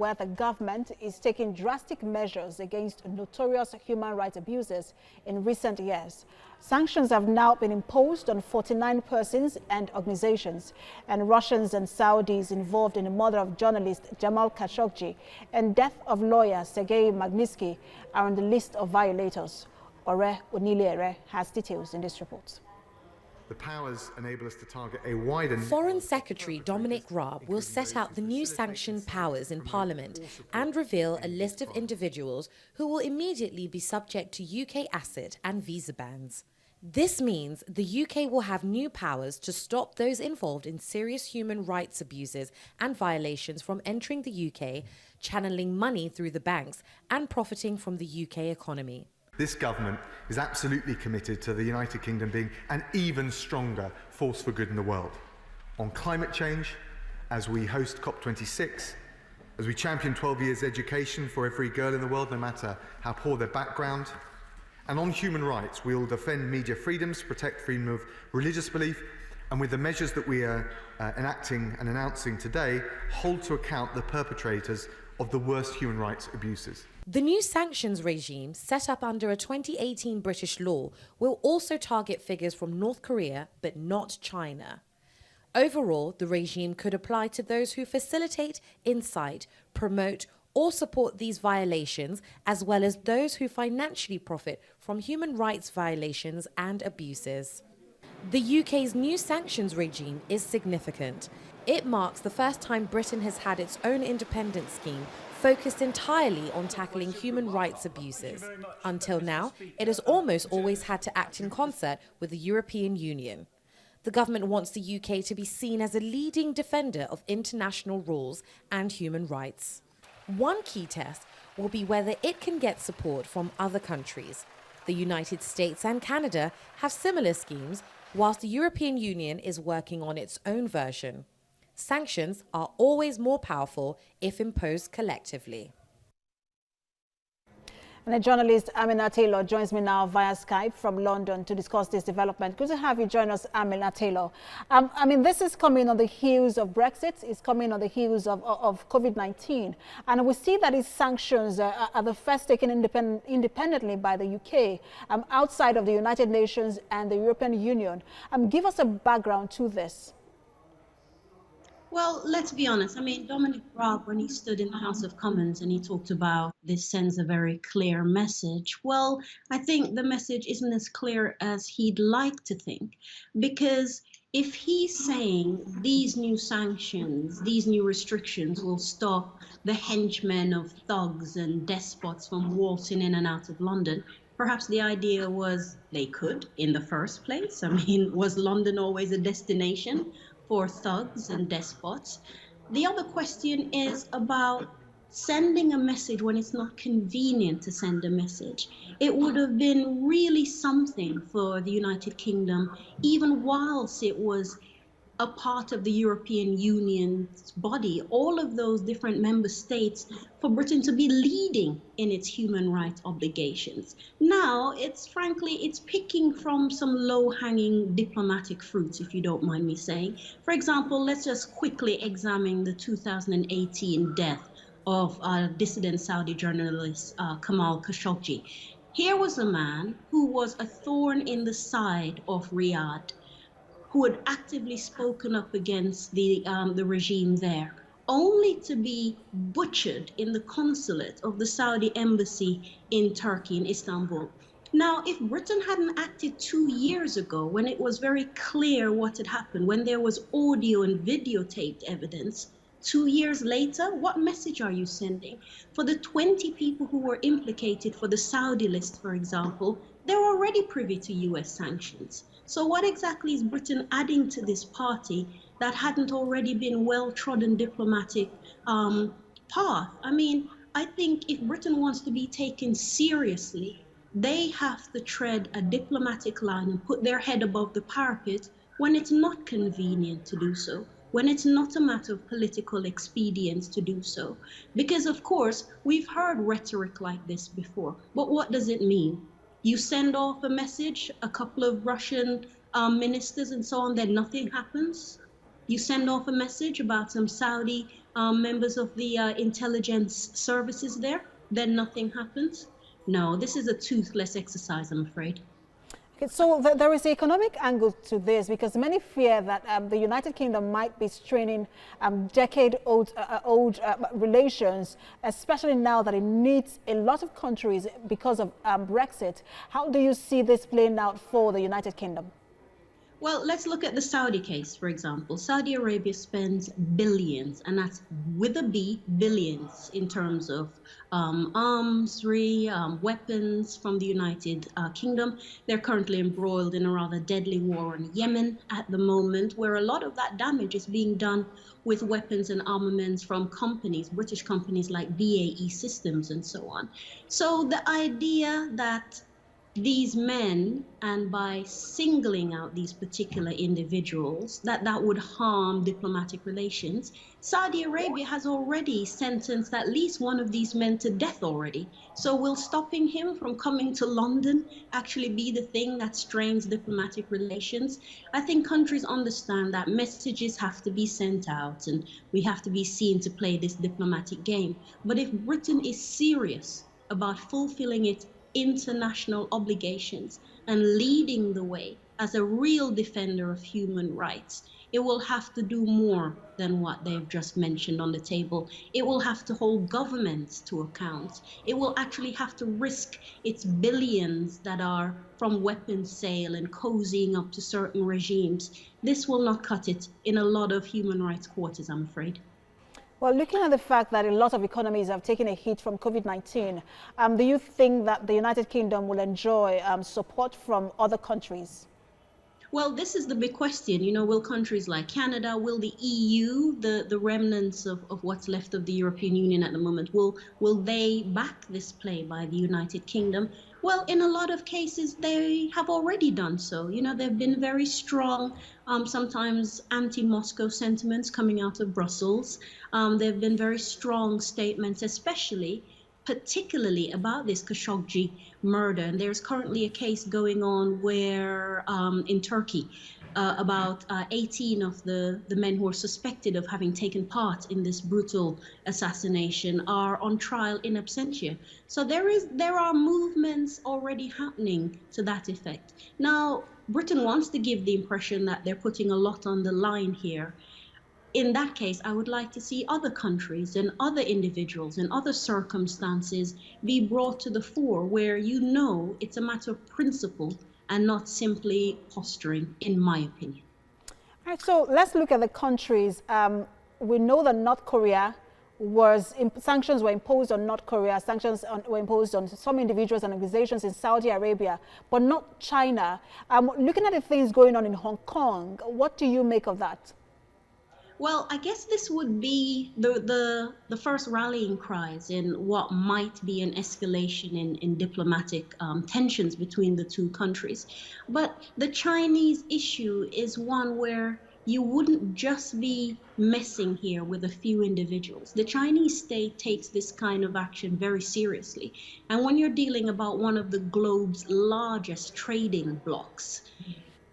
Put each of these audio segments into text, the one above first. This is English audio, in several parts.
where the government is taking drastic measures against notorious human rights abuses in recent years. Sanctions have now been imposed on 49 persons and organizations, and Russians and Saudis involved in the murder of journalist Jamal Khashoggi and death of lawyer Sergei Magnitsky are on the list of violators. Ore Oniliere has details in this report. The powers enable us to target a wider... Foreign Secretary Dominic Raab will set out the new sanctioned powers in Parliament and reveal a list of individuals who will immediately be subject to UK asset and visa bans. This means the UK will have new powers to stop those involved in serious human rights abuses and violations from entering the UK, channeling money through the banks and profiting from the UK economy. This government is absolutely committed to the United Kingdom being an even stronger force for good in the world. On climate change, as we host COP26, as we champion 12 years education for every girl in the world, no matter how poor their background. And on human rights, we will defend media freedoms, protect freedom of religious belief, and with the measures that we are enacting and announcing today, hold to account the perpetrators of the worst human rights abuses. The new sanctions regime, set up under a 2018 British law, will also target figures from North Korea, but not China. Overall, the regime could apply to those who facilitate, incite, promote, or support these violations, as well as those who financially profit from human rights violations and abuses. The UK's new sanctions regime is significant. It marks the first time Britain has had its own independent scheme focused entirely on tackling human rights abuses. Until now, it has almost always had to act in concert with the European Union. The government wants the UK to be seen as a leading defender of international rules and human rights. One key test will be whether it can get support from other countries. The United States and Canada have similar schemes, whilst the European Union is working on its own version. Sanctions are always more powerful if imposed collectively. And the journalist Amina Taylor joins me now via Skype from London to discuss this development. Good to have you join us, Amina Taylor. This is coming on the heels of Brexit. It's coming on the heels of COVID-19. And we see that these sanctions are the first taken independently by the UK, outside of the United Nations and the European Union. Give us a background to this. Well, let's be honest. Dominic Raab, when he stood in the House of Commons and he talked about this sends a very clear message. Well, I think the message isn't as clear as he'd like to think, because if he's saying these new sanctions, these new restrictions will stop the henchmen of thugs and despots from waltzing in and out of London, perhaps the idea was they could in the first place. Was London always a destination for thugs and despots? The other question is about sending a message when it's not convenient to send a message. It would have been really something for the United Kingdom, even whilst it was a part of the European Union's body, all of those different member states, for Britain to be leading in its human rights obligations. Now, it's picking from some low-hanging diplomatic fruits, if you don't mind me saying. For example, let's just quickly examine the 2018 death of dissident Saudi journalist Jamal Khashoggi. Here was a man who was a thorn in the side of Riyadh, who had actively spoken up against the regime there, only to be butchered in the consulate of the Saudi embassy in Turkey, in Istanbul. Now, if Britain hadn't acted 2 years ago, when it was very clear what had happened, when there was audio and videotaped evidence, 2 years later, what message are you sending? For the 20 people who were implicated for the Saudi list, for example, they're already privy to US sanctions. So what exactly is Britain adding to this party that hadn't already been well-trodden diplomatic path? I think if Britain wants to be taken seriously, they have to tread a diplomatic line and put their head above the parapet when it's not convenient to do so, when it's not a matter of political expedience to do so. Because, of course, we've heard rhetoric like this before, but what does it mean? You send off a message, a couple of Russian ministers and so on, then nothing happens. You send off a message about some Saudi members of the intelligence services there, then nothing happens. No, this is a toothless exercise, I'm afraid. Okay, so there is the economic angle to this, because many fear that the United Kingdom might be straining decade-old relations, especially now that it needs a lot of countries because of Brexit. How do you see this playing out for the United Kingdom? Well, let's look at the Saudi case, for example. Saudi Arabia spends billions, and that's with a B, billions, in terms of arms, weapons from the United Kingdom. They're currently embroiled in a rather deadly war in Yemen at the moment, where a lot of that damage is being done with weapons and armaments from companies, British companies like BAE Systems and so on. So the idea that these men, and by singling out these particular individuals, that would harm diplomatic relations. Saudi Arabia has already sentenced at least one of these men to death already. So will stopping him from coming to London actually be the thing that strains diplomatic relations? I think countries understand that messages have to be sent out and we have to be seen to play this diplomatic game. But if Britain is serious about fulfilling its international obligations and leading the way as a real defender of human rights, it will have to do more than what they've just mentioned on the table. It will have to hold governments to account. It will actually have to risk its billions that are from weapons sale and cozying up to certain regimes. This will not cut it in a lot of human rights quarters, I'm afraid. Well, looking at the fact that a lot of economies have taken a hit from COVID-19, do you think that the United Kingdom will enjoy support from other countries? Well, this is the big question. Will countries like Canada, will the EU, the remnants of what's left of the European Union at the moment, will they back this play by the United Kingdom? Well, in a lot of cases, they have already done so. They've been very strong, sometimes anti-Moscow sentiments coming out of Brussels. There have been very strong statements, particularly about this Khashoggi murder. And there's currently a case going on where in Turkey, about 18 of the men who are suspected of having taken part in this brutal assassination are on trial in absentia. So there are movements already happening to that effect. Now, Britain wants to give the impression that they're putting a lot on the line here. In that case, I would like to see other countries and other individuals and other circumstances be brought to the fore where it's a matter of principle and not simply posturing, in my opinion. All right, so let's look at the countries. We know that North Korea sanctions were imposed on North Korea, were imposed on some individuals and organizations in Saudi Arabia, but not China. Looking at the things going on in Hong Kong, what do you make of that? Well, I guess this would be the first rallying cries in what might be an escalation in diplomatic tensions between the two countries. But the Chinese issue is one where you wouldn't just be messing here with a few individuals. The Chinese state takes this kind of action very seriously. And when you're dealing about one of the globe's largest trading blocs,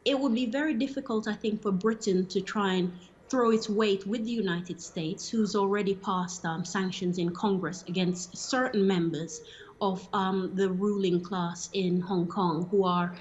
it would be very difficult, I think, for Britain to try and throw its weight with the United States, who's already passed sanctions in Congress against certain members of the ruling class in Hong Kong who are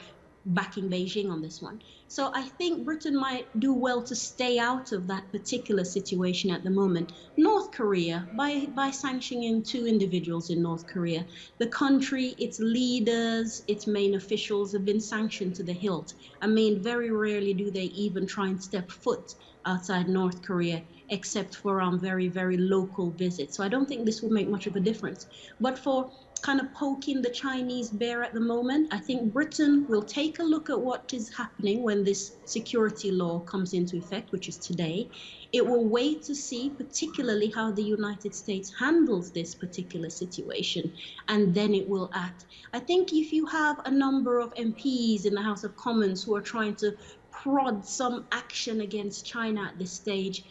backing Beijing on this one. So I think Britain might do well to stay out of that particular situation at the moment. North Korea, by sanctioning two individuals in North Korea, the country, its leaders, its main officials have been sanctioned to the hilt. I mean, very rarely do they even try and step foot outside North Korea, except for very, very local visits. So I don't think this will make much of a difference. But for kind of poking the Chinese bear at the moment, I think Britain will take a look at what is happening when this security law comes into effect, which is today. It will wait to see particularly how the United States handles this particular situation, and then it will act. I think if you have a number of MPs in the House of Commons who are trying to prod some action against China at this stage,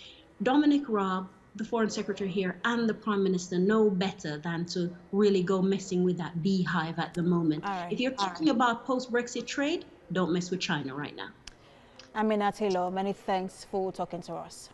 Dominic Raab, the Foreign Secretary here, and the Prime Minister know better than to really go messing with that beehive at the moment. If you're talking about post-Brexit trade, don't mess with China right now. Amina Taylor, many thanks for talking to us.